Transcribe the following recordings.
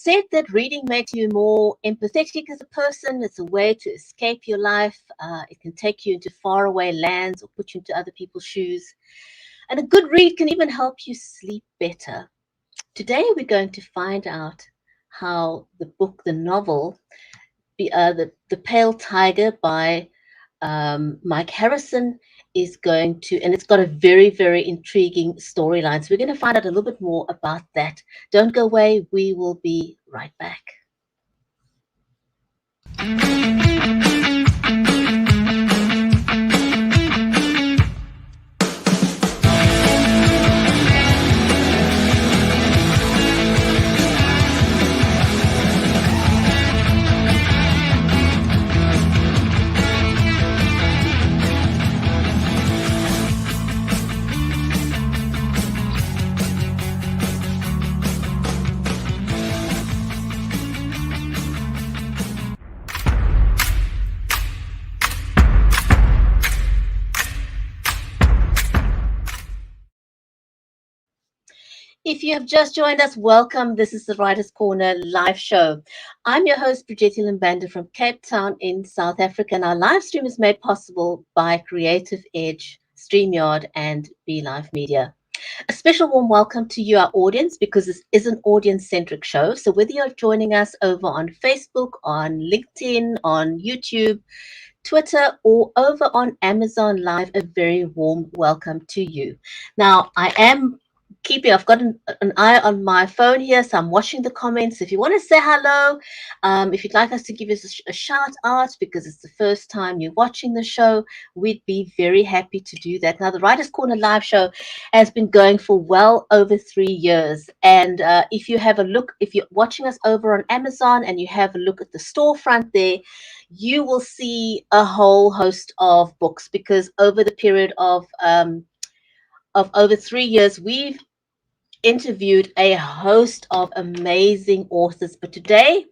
said that reading makes you more empathetic as a person. It's a way to escape your life. It can take you into faraway lands or put you into other people's shoes. And a good read can even help you sleep better. Today, we're going to find out how the novel, The Pale Tiger by Mike Harrison is going to, and it's got a very, very intriguing storyline. So we're going to find out a little bit more about that. Don't go away. We will be right back. If you have just joined us, welcome. This is the Writer's Corner live show. I'm your host, Bridget Lambanda from Cape Town in South Africa, and our live stream is made possible by Creative Edge, StreamYard, and BeLive Media. A special warm welcome to you, our audience, because this is an audience-centric show. So whether you're joining us over on Facebook, on LinkedIn, on YouTube, Twitter, or over on Amazon Live, a very warm welcome to you. Now, I've got an eye on my phone here, so I'm watching the comments. If you want to say hello, if you'd like us to give you a shout out because it's the first time you're watching the show, we'd be very happy to do that. Now, the Writer's Corner live show has been going for well over 3 years. And if you're watching us over on Amazon and you have a look at the storefront there, you will see a whole host of books, because over the period of over 3 years, we've interviewed a host of amazing authors. But today,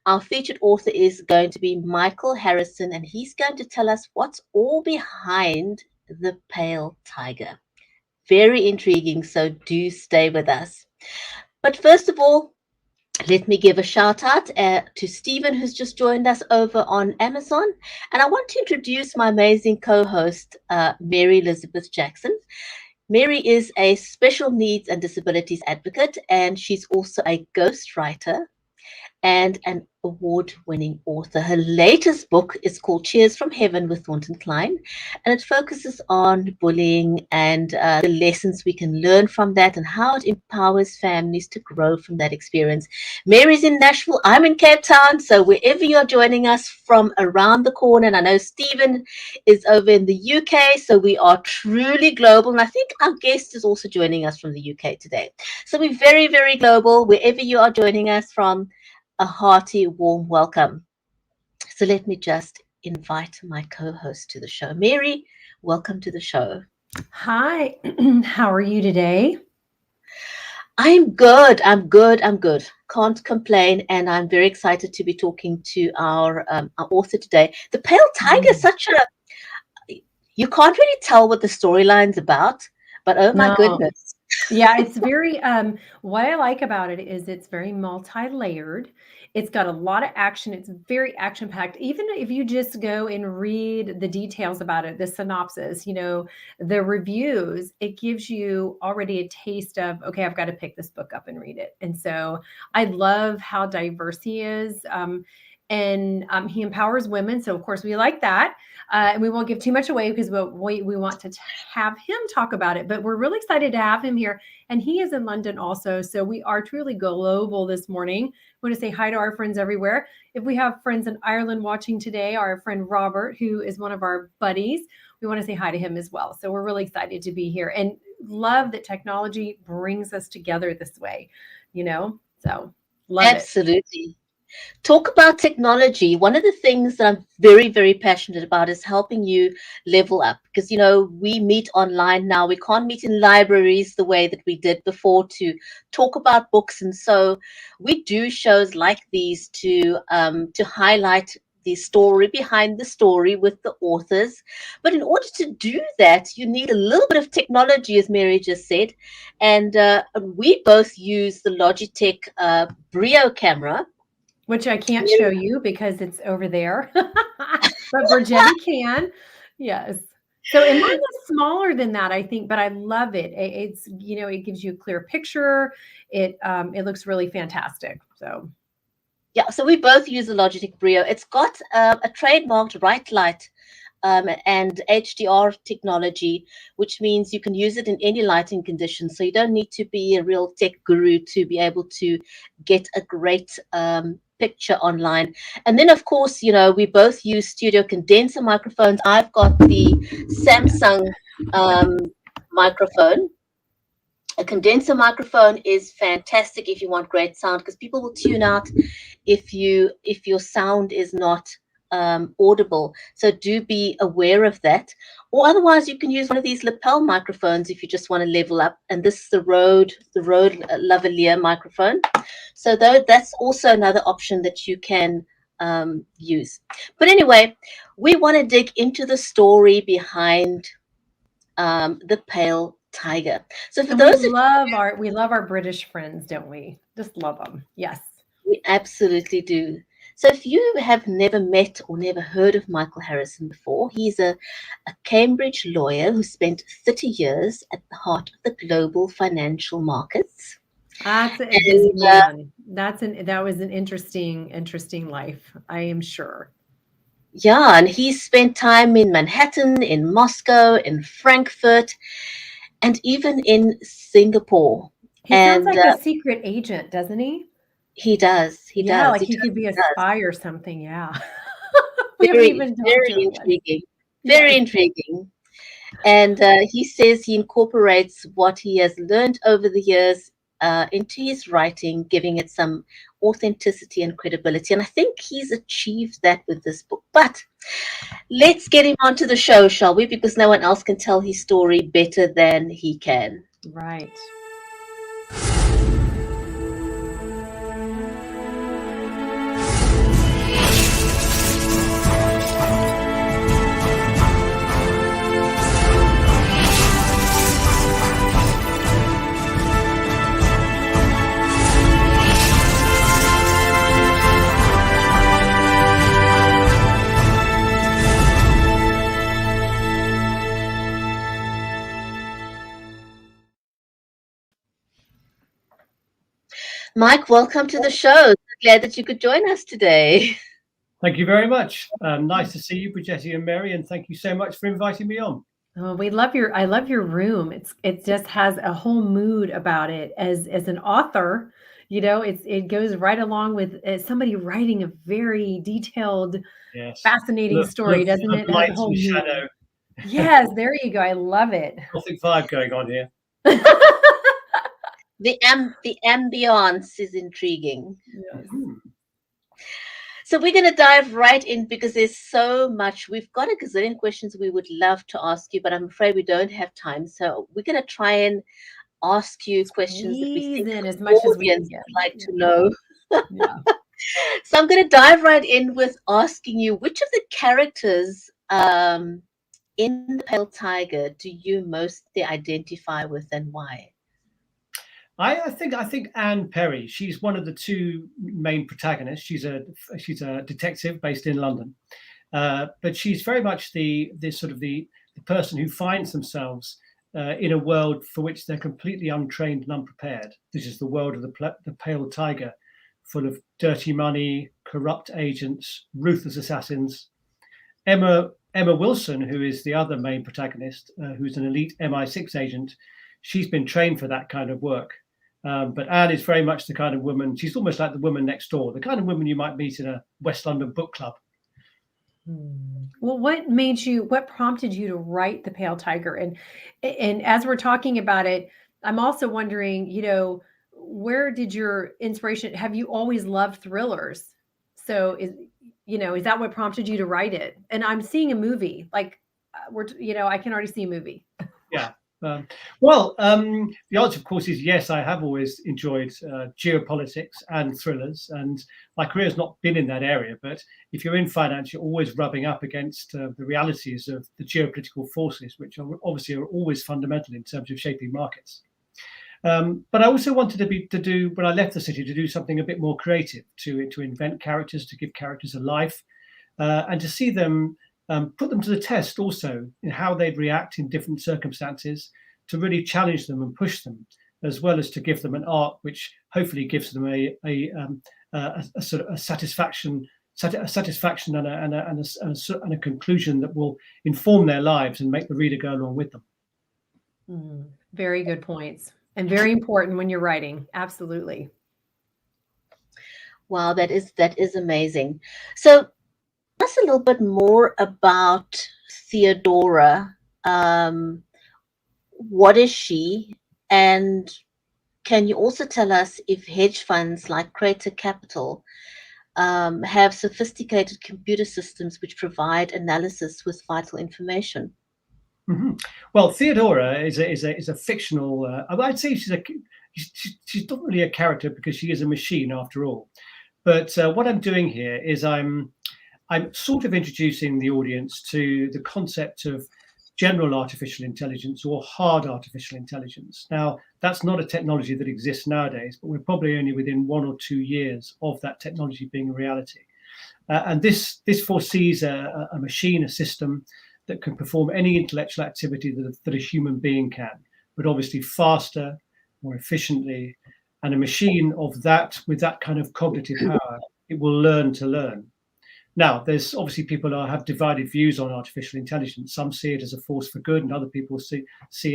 our featured author is going to be Michael Harrison, and he's going to tell us what's all behind The Pale Tiger. Very intriguing, so do stay with us. But first of all, let me give a shout out to Stephen, who's just joined us over on Amazon. And I want to introduce my amazing co-host, Mary Elizabeth Jackson. Mary is a special needs and disabilities advocate, and she's also a ghostwriter and an award-winning author. Her latest book is called Cheers from Heaven with Thornton Klein, and it focuses on bullying and the lessons we can learn from that and how it empowers families to grow from that experience. Mary's in Nashville, I'm in Cape Town, so wherever you're joining us from around the corner, and I know Stephen is over in the UK, so we are truly global, and I think our guest is also joining us from the UK today. So we're very, very global, wherever you are joining us from. A hearty, warm welcome. So let me just invite my co-host to the show. Mary, welcome to the show. Hi, how are you today? I'm good. Can't complain, and I'm very excited to be talking to our author today. The Pale Tiger is you can't really tell what the storyline's about, but oh my goodness. Yeah, it's very, what I like about it is it's very multi-layered. It's got a lot of action. It's very action-packed. Even if you just go and read the details about it, the synopsis, the reviews, it gives you already a taste of, okay, I've got to pick this book up and read it. And so I love how diverse he is. And he empowers women. So of course we like that. And we won't give too much away because we want to have him talk about it, but we're really excited to have him here. And he is in London also. So we are truly global this morning. We want to say hi to our friends everywhere. If we have friends in Ireland watching today, our friend Robert, who is one of our buddies, we want to say hi to him as well. So we're really excited to be here and love that technology brings us together this way, so love it. Absolutely. Talk about technology. One of the things that I'm very, very passionate about is helping you level up, because, we meet online now. We can't meet in libraries the way that we did before to talk about books. And so we do shows like these to highlight the story behind the story with the authors. But in order to do that, you need a little bit of technology, as Mary just said. And we both use the Logitech Brio camera. which I can't show Mary, you because it's over there, but Bridgetti can. Yes. So, and mine is smaller than that, I think, but I love it. It's, it gives you a clear picture. It looks really fantastic. So, yeah, so we both use the Logitech Brio. It's got a trademarked right light and HDR technology, which means you can use it in any lighting conditions. So you don't need to be a real tech guru to be able to get a great picture online. And then, of course, we both use studio condenser microphones. I've got the Samsung um, microphone. A condenser microphone is fantastic if you want great sound, because people will tune out if your sound is not audible. So do be aware of that. Or otherwise, you can use one of these lapel microphones if you just want to level up. And this is the Rode lavalier microphone. So that's also another option that you can use. But anyway, we want to dig into the story behind the pale tiger. So for and those of we love our British friends, don't we? Just love them. Yes. We absolutely do. So, if you have never met or never heard of Michael Harrison before, he's a Cambridge lawyer who spent 30 years at the heart of the global financial markets. That's a busy And man. That was an interesting life, I am sure. yeah, and he spent time in Manhattan, in Moscow, in Frankfurt, and even in Singapore. He sounds And like a secret agent, doesn't he? he does, he Yeah, does, like he he could be a does. spy or something. Yeah. We haven't Very, even talked very to him yet. intriguing. Very Yes. intriguing. And he says he incorporates what he has learned over the years into his writing, giving it some authenticity and credibility. And I think he's achieved that with this book. But let's get him onto the show, shall we? Because no one else can tell his story better than he can. Right. Mike, welcome to the show. Glad that you could join us today. Thank you very much. Nice to see you, Bridgetti and Mary, and thank you so much for inviting me on. Oh, I love your room. It just has a whole mood about it. As an author, it goes right along with somebody writing a very detailed, Yes. fascinating story, doesn't Full it? of It has light a whole and mood. shadow. Yes, there you go. I love it. Gothic vibe going on here. The ambiance is intriguing. Yes. So we're going to dive right in because there's so much. We've got a gazillion questions we would love to ask you, but I'm afraid we don't have time. So we're going to try and ask you questions that we Squeeze think in as the much as we can audience get. would like to know. Yeah. So I'm going to dive right in with asking you, which of the characters in The Pale Tiger do you mostly identify with, and why? I think Anne Perry. She's one of the two main protagonists. She's a detective based in London, but she's very much the person who finds themselves in a world for which they're completely untrained and unprepared. This is the world of the Pale Tiger, full of dirty money, corrupt agents, ruthless assassins. Emma Wilson, who is the other main protagonist, who's an elite MI6 agent, she's been trained for that kind of work. But Anne is very much the kind of woman, she's almost like the woman next door, the kind of woman you might meet in a West London book club. Well, what prompted you to write The Pale Tiger? And as we're talking about it, I'm also wondering, where did your inspiration, have you always loved thrillers? So is that what prompted you to write it? And I'm seeing a movie, like I can already see a movie. Yeah. The answer, of course, is yes. I have always enjoyed geopolitics and thrillers, and my career has not been in that area. But if you're in finance, you're always rubbing up against the realities of the geopolitical forces, which are obviously always fundamental in terms of shaping markets. But I also wanted to do, when I left the city, to do something a bit more creative, to invent characters, to give characters a life, and to see them, put them to the test also in how they'd react in different circumstances, to really challenge them and push them, as well as to give them an arc which hopefully gives them a sort of a satisfaction and a conclusion that will inform their lives and make the reader go along with them. Very good points, and very important when you're writing. Absolutely. Wow, that is amazing. So tell us a little bit more about Theodora. What is she? And can you also tell us if hedge funds like Crater Capital have sophisticated computer systems which provide analysis with vital information? Mm-hmm. Well, Theodora is a fictional. I'd say she's not really a character because she is a machine after all. But what I'm doing here is I'm sort of introducing the audience to the concept of general artificial intelligence or hard artificial intelligence. Now, that's not a technology that exists nowadays, but we're probably only within 1 or 2 years of that technology being a reality. And this foresees a machine, a system that can perform any intellectual activity that a human being can, but obviously faster, more efficiently. And a machine of that, with that kind of cognitive power, it will learn to learn. Now, there's obviously people who have divided views on artificial intelligence. Some see it as a force for good, and other people see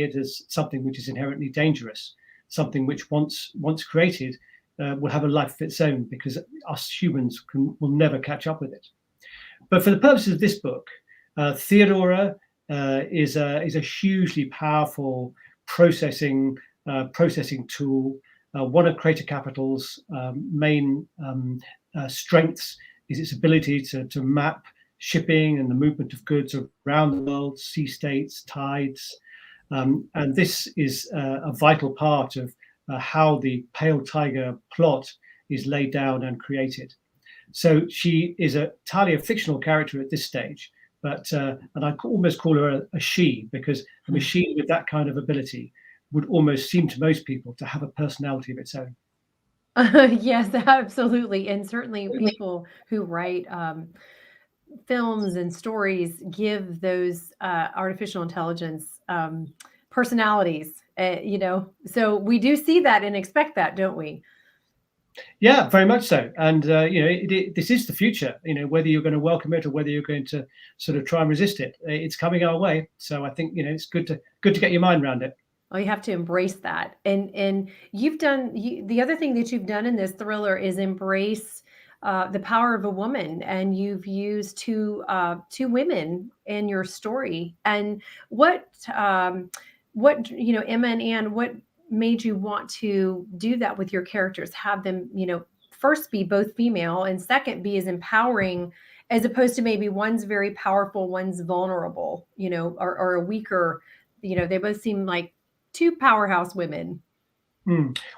it as something which is inherently dangerous, something which once created will have a life of its own, because us humans will never catch up with it. But for the purposes of this book, Theodora is a hugely powerful processing tool. One of Crater Capital's main strengths is its ability to map shipping and the movement of goods around the world, sea states, tides. And this is a vital part of how the Pale Tiger plot is laid down and created. So she is entirely a fictional character at this stage, but and I almost call her a she, because a machine with that kind of ability would almost seem to most people to have a personality of its own. Yes, absolutely. And certainly people who write films and stories give those artificial intelligence personalities, so we do see that and expect that, don't we? Yeah, very much so. And this is the future. Whether you're going to welcome it or whether you're going to sort of try and resist it, it's coming our way. So I think it's good to get your mind around it. Well, you have to embrace that. And you've done the other thing that you've done in this thriller is embrace the power of a woman, and you've used two women in your story. And what Emma and Anne, what made you want to do that with your characters? Have them, first be both female, and second be as empowering, as opposed to maybe one's very powerful, one's vulnerable, or a weaker. They both seem like two powerhouse women.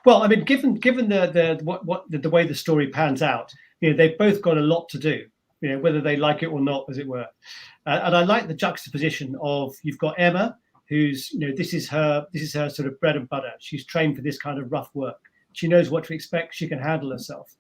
Well, I mean, given the way the story pans out, they've both got a lot to do, whether they like it or not, as it were. And I like the juxtaposition of, you've got Emma, who's, this is her sort of bread and butter. She's trained for this kind of rough work. She knows what to expect. She can handle herself.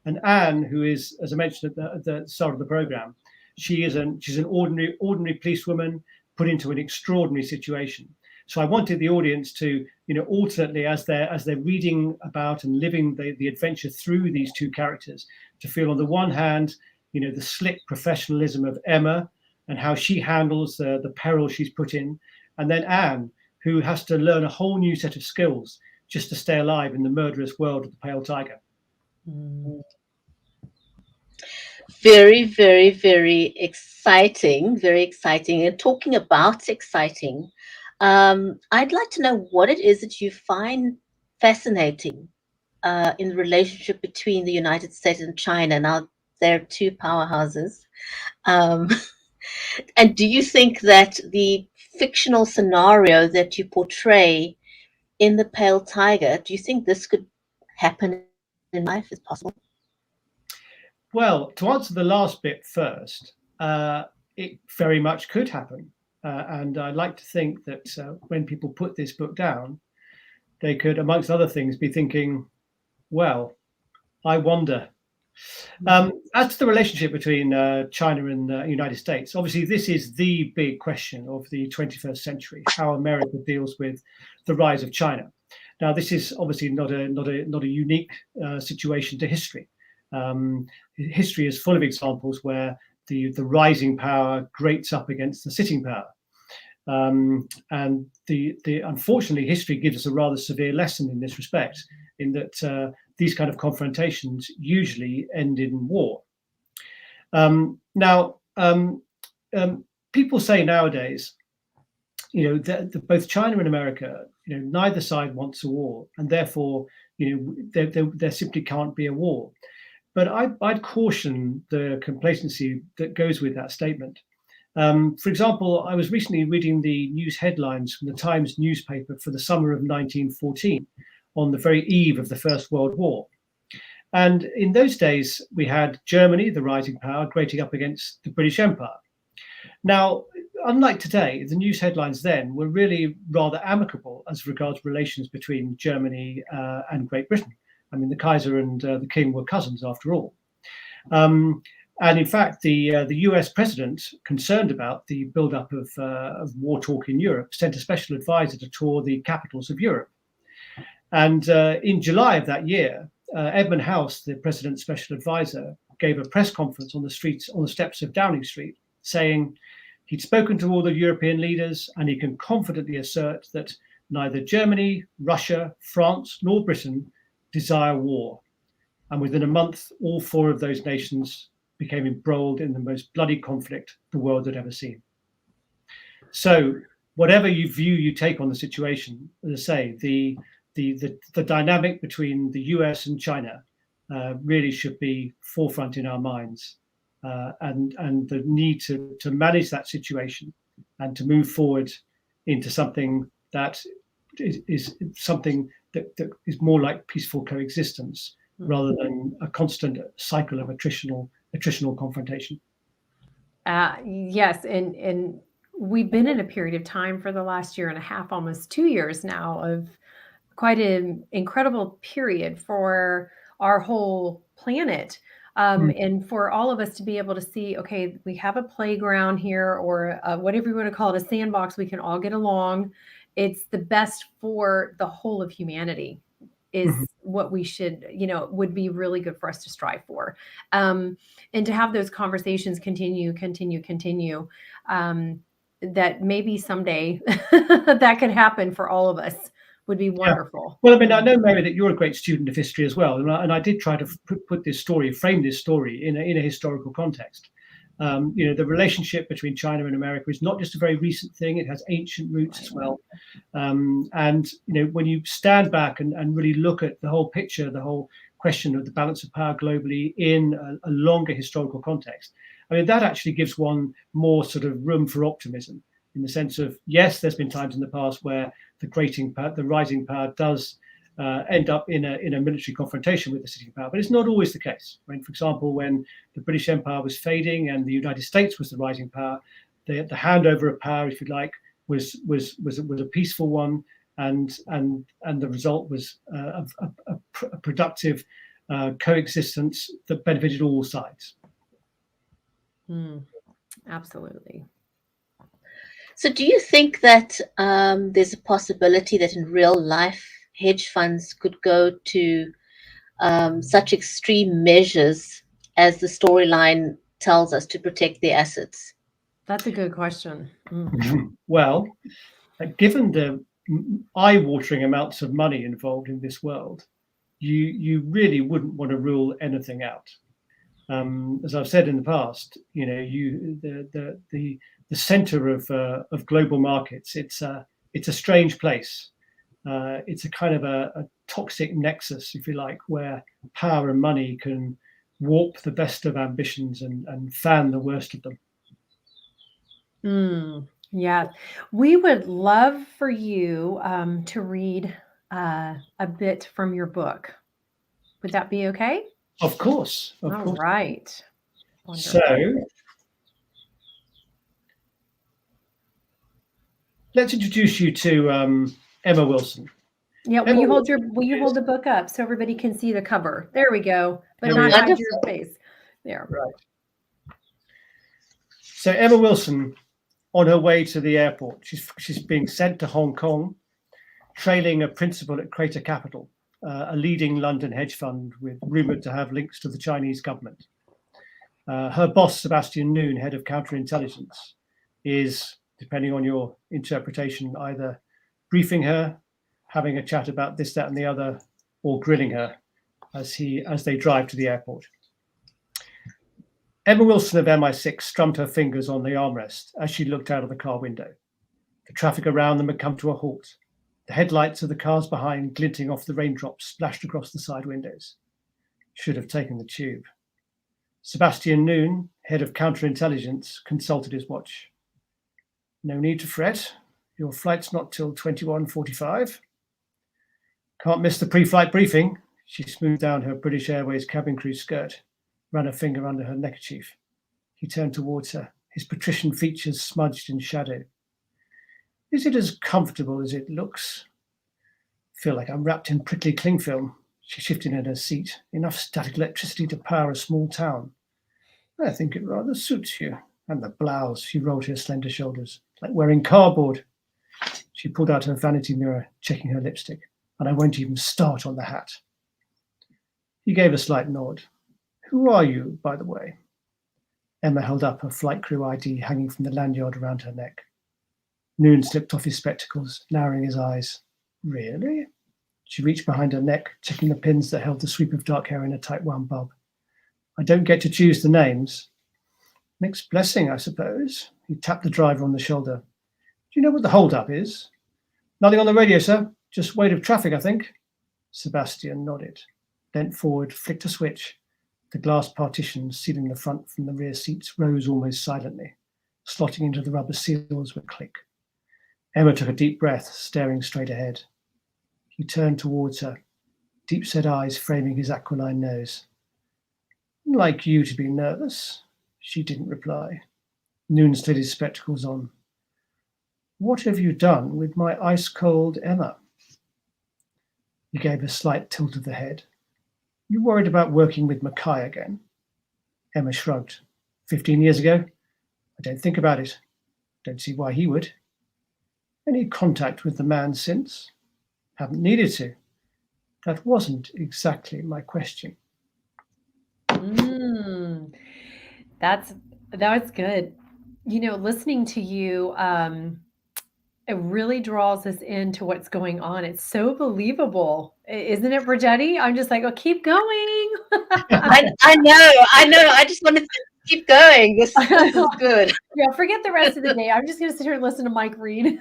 And Anne, who is, as I mentioned at the start of the program, she's an ordinary policewoman put into an extraordinary situation. So I wanted the audience to, alternately, as they're reading about and living the adventure through these two characters, to feel on the one hand, the slick professionalism of Emma and how she handles the peril she's put in, and then Anne, who has to learn a whole new set of skills just to stay alive in the murderous world of the Pale Tiger. Very, very, very exciting. Very exciting. And talking about exciting, I'd like to know what it is that you find fascinating in the relationship between the United States and China. Now, they're two powerhouses. And do you think that the fictional scenario that you portray in The Pale Tiger, do you think this could happen in life? Is possible? Well, to answer the last bit first, it very much could happen. And I'd like to think that when people put this book down, they could, amongst other things, be thinking, well, I wonder. As to the relationship between China and the United States, obviously this is the big question of the 21st century: how America deals with the rise of China. Now, this is obviously not a unique situation to history. History is full of examples where the rising power grates up against the sitting power. And unfortunately, history gives us a rather severe lesson in this respect, in that these kind of confrontations usually end in war. Now, people say nowadays, that both China and America, neither side wants a war, and therefore, there simply can't be a war. But I'd caution the complacency that goes with that statement. For example, I was recently reading the news headlines from the Times newspaper for the summer of 1914, on the very eve of the First World War. And in those days, we had Germany, the rising power, grating up against the British Empire. Now, unlike today, the news headlines then were really rather amicable as regards relations between Germany and Great Britain. I mean, the Kaiser and the King were cousins, after all. And in fact, the US president, concerned about the build-up of war talk in Europe, sent a special advisor to tour the capitals of Europe. And in July of that year, Edmund House, the president's special advisor, gave a press conference on the steps of Downing Street, saying he'd spoken to all the European leaders and he can confidently assert that neither Germany, Russia, France, nor Britain desire war. And within a month, all four of those nations became embroiled in the most bloody conflict the world had ever seen. So whatever view you take on the situation, as I say, the dynamic between the US and China really should be forefront in our minds, and the need to manage that situation and to move forward into something that is something that is more like peaceful coexistence rather than a constant cycle of attritional confrontation. Yes, and we've been in a period of time for the last year and a half, almost 2 years now, of quite an incredible period for our whole planet. And for all of us to be able to see, okay, we have a playground here, or whatever you want to call it, a sandbox, we can all get along. It's the best for the whole of humanity is what we should, would be really good for us to strive for. And to have those conversations continue, that maybe someday that could happen for all of us would be wonderful. Yeah. Well, I mean, I know, Mary, that you're a great student of history as well. And I did try to frame this story in a historical context. The relationship between China and America is not just a very recent thing. It has ancient roots as well. And when you stand back and really look at the whole picture, the whole question of the balance of power globally in a longer historical context, I mean, that actually gives one more sort of room for optimism, in the sense of, yes, there's been times in the past where the rising power does end up in a military confrontation with the sitting power, but it's not always the case. When, for example, when the British Empire was fading and the United States was the rising power, the handover of power, if you like, was a peaceful one, and the result was a productive coexistence that benefited all sides. Absolutely. So do you think that there's a possibility that in real life hedge funds could go to such extreme measures as the storyline tells us to protect their assets? That's a good question. Well, given the eye-watering amounts of money involved in this world, you really wouldn't want to rule anything out. As I've said in the past, the center of global markets, it's a strange place. It's a kind of a toxic nexus, if you like, where power and money can warp the best of ambitions and fan the worst of them. Yeah, we would love for you to read a bit from your book. Would that be okay? Of course, of All course. right. So Wonderful. let's introduce you to Emma Wilson. Yeah, Emma will you hold the book up so everybody can see the cover? There we go. But There we not go. hide your Wonderful. face. There. Right. So Emma Wilson, on her way to the airport, she's being sent to Hong Kong, trailing a principal at Crater Capital, a leading London hedge fund with rumored to have links to the Chinese government. Her boss, Sebastian Noon, head of counterintelligence, is, depending on your interpretation, either briefing her, having a chat about this, that, and the other, or grilling her as they drive to the airport. Emma Wilson of MI6 strummed her fingers on the armrest as she looked out of the car window. The traffic around them had come to a halt. The headlights of the cars behind glinting off the raindrops splashed across the side windows. Should have taken the tube. Sebastian Noon, head of counterintelligence, consulted his watch. No need to fret. Your flight's not till 21:45. Can't miss the pre-flight briefing. She smoothed down her British Airways cabin crew skirt, ran a finger under her neckerchief. He turned towards her, his patrician features smudged in shadow. Is it as comfortable as it looks? Feel like I'm wrapped in prickly cling film. She shifted in her seat. Enough static electricity to power a small town. I think it rather suits you. And the blouse, she rolled her slender shoulders, like wearing cardboard. She pulled out her vanity mirror, checking her lipstick. And I won't even start on the hat. He gave a slight nod. Who are you, by the way? Emma held up her flight crew ID hanging from the lanyard around her neck. Noon slipped off his spectacles, narrowing his eyes. Really? She reached behind her neck, checking the pins that held the sweep of dark hair in a tight wound bob. I don't get to choose the names. Mixed blessing, I suppose. He tapped the driver on the shoulder. Do you know what the hold-up is? Nothing on the radio, sir. Just weight of traffic, I think. Sebastian nodded, bent forward, flicked a switch. The glass partitions sealing the front from the rear seats rose almost silently, slotting into the rubber seals with a click. Emma took a deep breath, staring straight ahead. He turned towards her, deep-set eyes framing his aquiline nose. Like you to be nervous, she didn't reply. Noon slid his spectacles on. What have you done with my ice-cold Emma? He gave a slight tilt of the head. You worried about working with Mackay again? Emma shrugged. 15 years ago? I don't think about it. Don't see why he would. Any contact with the man since? Haven't needed to. That wasn't exactly my question. That's good. Listening to you, it really draws us into what's going on. It's so believable, isn't it, Brigetti? I'm just like, oh, keep going. I know. I just wanted to keep going. This is good. Yeah, forget the rest of the day. I'm just going to sit here and listen to Mike read.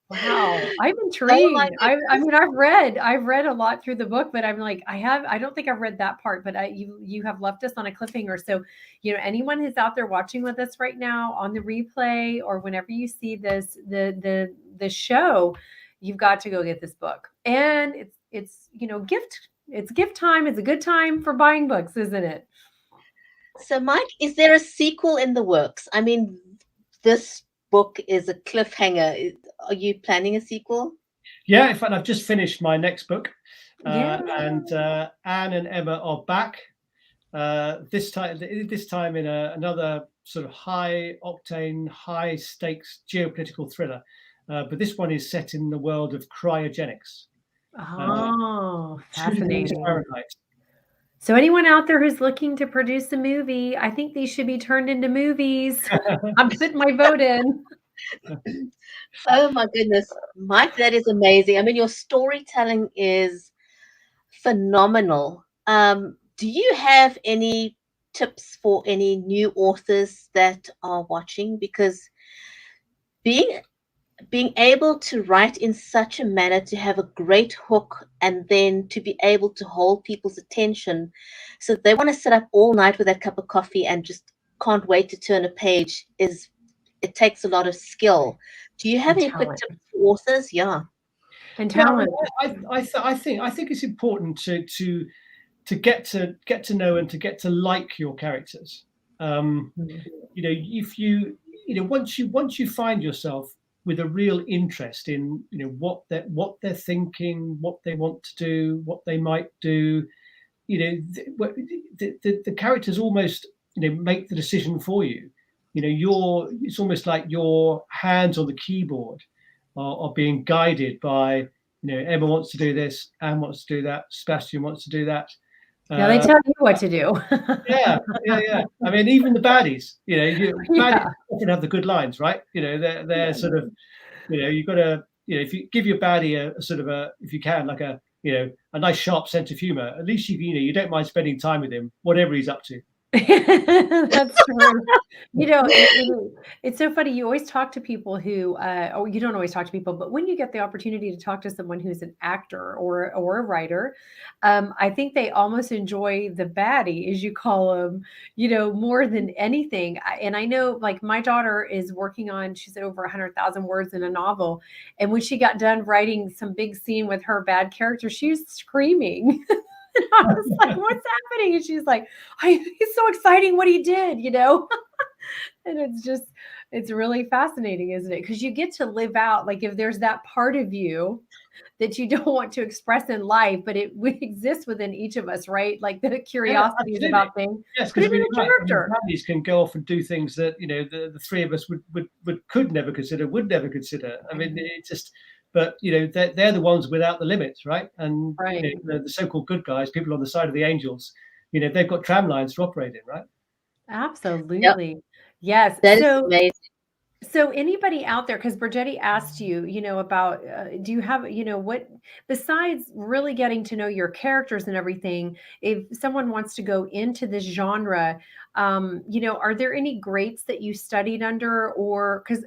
Wow, I'm intrigued. I've read a lot through the book, but I'm like, I don't think I've read that part, but you have left us on a cliffhanger. So, anyone who's out there watching with us right now on the replay or whenever you see this, the show, you've got to go get this book. And it's gift time. It's a good time for buying books, isn't it? So, Mike, is there a sequel in the works? I mean, this book is a cliffhanger. Are you planning a sequel? Yeah, in fact, I've just finished my next book, and Anne and Emma are back. This time in another sort of high octane, high stakes geopolitical thriller, but this one is set in the world of cryogenics. Oh, fascinating. So anyone out there who's looking to produce a movie, I think these should be turned into movies. I'm putting my vote in. Oh my goodness, Mike, that is amazing. I mean, your storytelling is phenomenal. Do you have any tips for any new authors that are watching? Because being able to write in such a manner to have a great hook and then to be able to hold people's attention so they want to sit up all night with that cup of coffee and just can't wait to turn a page it takes a lot of skill. Do you have And any quick talent. tips for authors? Yeah. And Yeah, talent. I think it's important to get to know and to get to like your characters. Mhm. If you once you find yourself with a real interest in what they're thinking, what they want to do, what they might do, the characters almost make the decision for you. It's almost like your hands on the keyboard are being guided by Emma wants to do this, Anne wants to do that, Sebastian wants to do that. Yeah, they tell you what to do. Yeah. I mean, even the baddies, baddies Yeah. often have the good lines, right? They're Yeah. sort of, you've got to, if you give your baddie a sort of if you can, like a nice sharp sense of humor, at least you don't mind spending time with him, whatever he's up to. That's true. It's so funny. You always talk to people who, or you don't always talk to people, but when you get the opportunity to talk to someone who's an actor or a writer, I think they almost enjoy the baddie, as you call them, more than anything. And I know, like, my daughter is working on, she's at over 100,000 words in a novel, and when she got done writing some big scene with her bad character, she was screaming. I was like, what's happening? And she's like, he's so exciting what he did, And it's really fascinating, isn't it? Because you get to live out, like, if there's that part of you that you don't want to express in life, but it exists within each of us, right? Like the curiosity is about things. Yes, Put because it in a character. baddies can go off and do things that the three of us could never consider, would never consider. I mean, it just. But they're the ones without the limits, right? And Right. the so-called good guys, people on the side of the angels, they've got tram lines to operate in, right? Yep. Absolutely. Yes. That is So amazing. anybody out there, because Brigetti asked you, about, do you have, what, besides really getting to know your characters and everything, if someone wants to go into this genre, are there any greats that you studied under? Or, because,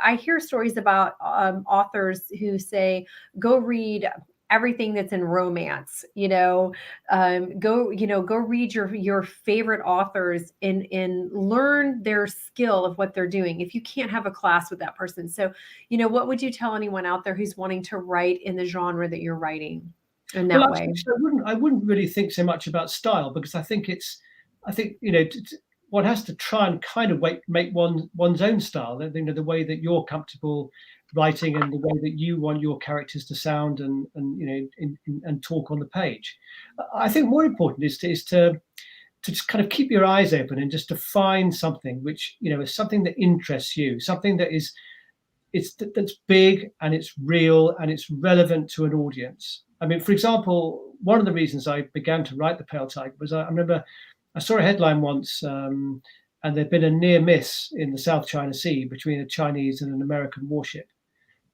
I hear stories about authors who say, go read everything that's in romance, go read your favorite authors and learn their skill of what they're doing if you can't have a class with that person. So what would you tell anyone out there who's wanting to write in the genre that you're writing in that way? I wouldn't really think so much about style, because I think one has to try and kind of make one's own style, the way that you're comfortable writing and the way that you want your characters to sound and talk on the page. I think more important is to just kind of keep your eyes open and just to find something which is something that interests you, something that that's big and it's real and it's relevant to an audience. I mean, for example, one of the reasons I began to write The Pale Tiger was I remember I saw a headline once, and there'd been a near miss in the South China Sea between a Chinese and an American warship.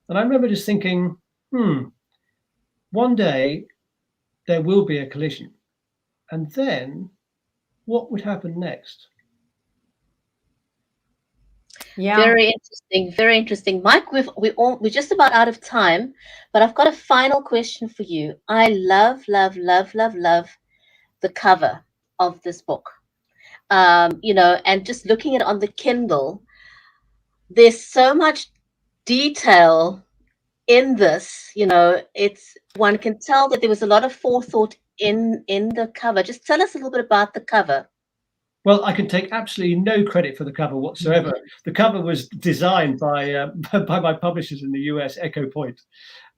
And I remember just thinking, one day there will be a collision. And then what would happen next? Yeah. Very interesting. Very interesting. Mike, we're just about out of time, but I've got a final question for you. I love, love, love, love, love the cover of this book. And just looking at it on the Kindle, there's so much detail in this. It's one can tell that there was a lot of forethought in the cover. Just tell us a little bit about the cover. Well, I can take absolutely no credit for the cover whatsoever. The cover was designed by my publishers in the US, Echo Point,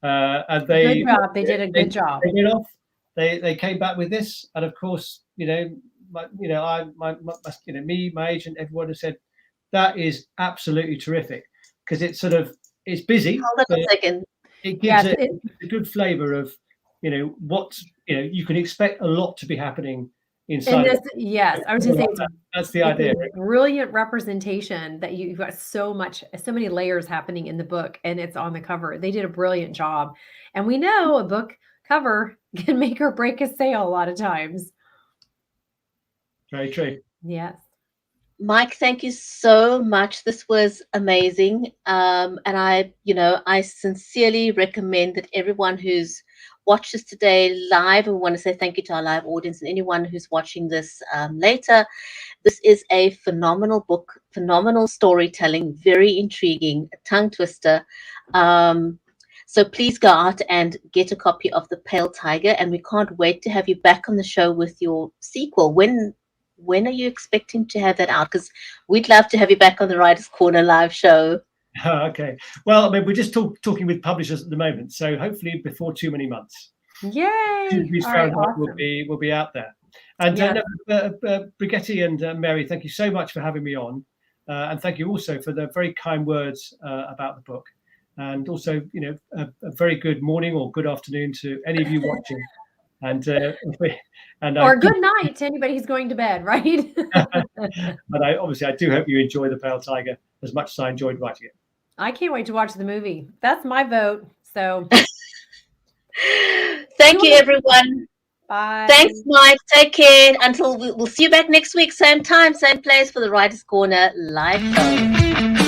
and good job. They did a good job. They went off. They came back with this, and of course, my agent, everyone has said that is absolutely terrific, because it's busy. Hold on a second. It gives a good flavour of what you can expect a lot to be happening inside. Yes, I was just saying that's the idea. Brilliant representation that you've got so many layers happening in the book, and it's on the cover. They did a brilliant job, and we know a book cover can make or break a sale a lot of times. Very true. Yes. Mike, thank you so much. This was amazing. And I sincerely recommend that everyone who's watched this today live, and we want to say thank you to our live audience and anyone who's watching this later. This is a phenomenal book, phenomenal storytelling, very intriguing, a tongue twister. So please go out and get a copy of The Pale Tiger, and we can't wait to have you back on the show with your sequel. When are you expecting to have that out? Because we'd love to have you back on the Writers' Corner live show. Okay. Well, I mean, we're just talking with publishers at the moment, so hopefully before too many months. Yay! Fahrenheit will be out there. And Brigitte and Mary, thank you so much for having me on, and thank you also for the very kind words about the book, and also, you know, a very good morning or good afternoon to any of you watching, and or good night to anybody who's going to bed, right? But I do hope you enjoy The Pale Tiger as much as I enjoyed writing it. I can't wait to watch the movie. That's my vote. So thank you, everyone. Bye. Thanks, Mike. Take care. Until we'll see you back next week, same time, same place for the Writers' Corner live show.